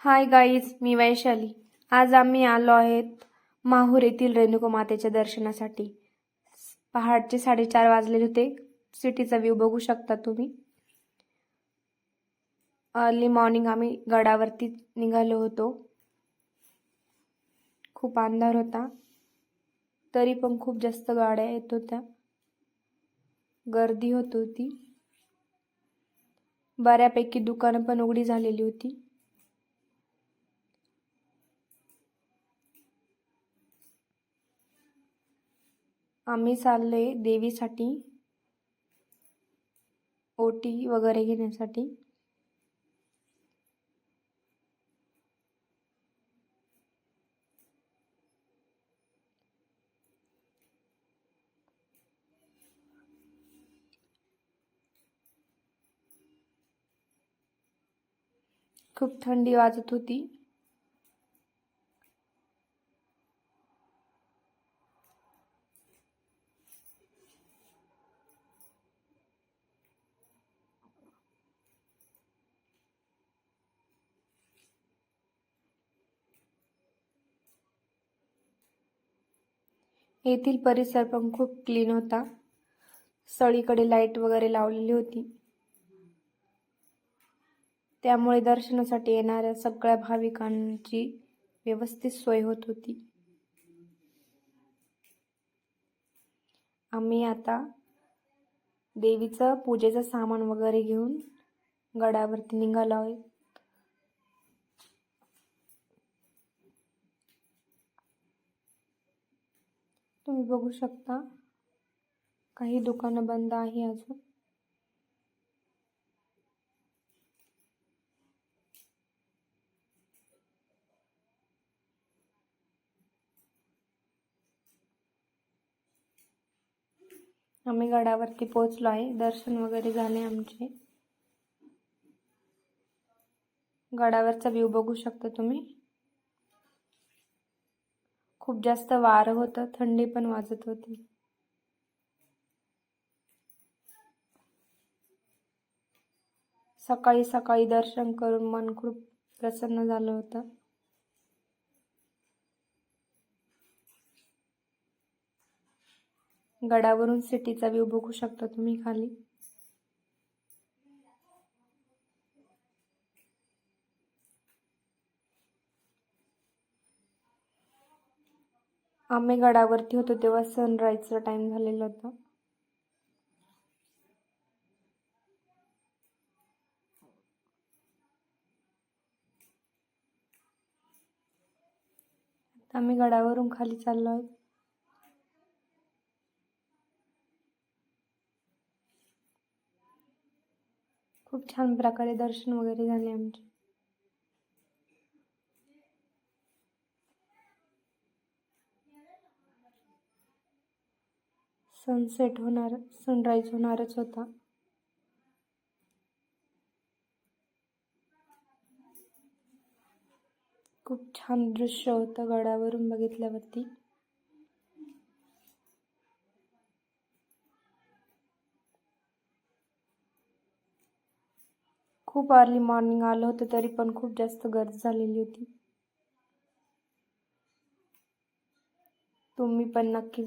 Hi guys, मी वैशाली. आज आम्ही आलो आहेत माहूर येथील रेणुका मातेच्या दर्शनासाठी. पहाटचे 4:30 वाजले होते. सिटीचा व्ह्यू बघू शकता तुम्ही. अर्ली मॉर्निंग आम्ही गडावरती निघालो होतो. खूप अंधार होता, तरी पण खूप जास्त गाड्या येत होत्या, गर्दी होत होती. बऱ्यापैकी दुकानं पण उघडी झालेली होती. आम्ही चाललोय देवीसाठी ओटी वगैरे घेण्यासाठी. खूप थंडी वाजत होती. येथील परिसर पण खूप क्लीन होता. सगळीकडे लाईट वगैरे लावलेली होती, त्यामुळे दर्शनासाठी येणाऱ्या सगळ्या भाविकांची व्यवस्थित सोय होत होती. आम्ही आता देवीचं पूजेचं सामान वगैरे घेऊन गडावरती निघालो आहोत. तुम्ही बघू शकता, काही दुकानं बंद आहे अजून. आम्ही गडावरती पोहोचलो आहे. दर्शन वगैरे झाले आमचे. गडावरचा व्ह्यू बघू शकता तुम्ही. खूप जास्त वारं होतं, थंडी पण वाजत होती. सकाळी सकाळी दर्शन करून मन खूप प्रसन्न झालं होतं. गडावरून सिटीचा व्ह्यू बघू शकता तुम्ही खाली. आम्ही गडावरती होतो तेव्हा सनराईजचा टाइम झालेला होता. आम्ही गडावरून खाली चाललो आहोत. खूप छान प्रकारे दर्शन वगैरे झाले आमचे. सनसेट होणार, सनराईज होणारच होता. खूप छान दृश्य होतं गडावरून बघितल्यावरती. खूप अर्ली मॉर्निंग आलं होतं, तरी पण खूप जास्त गर्दी झालेली होती. तुम्ही पण नक्की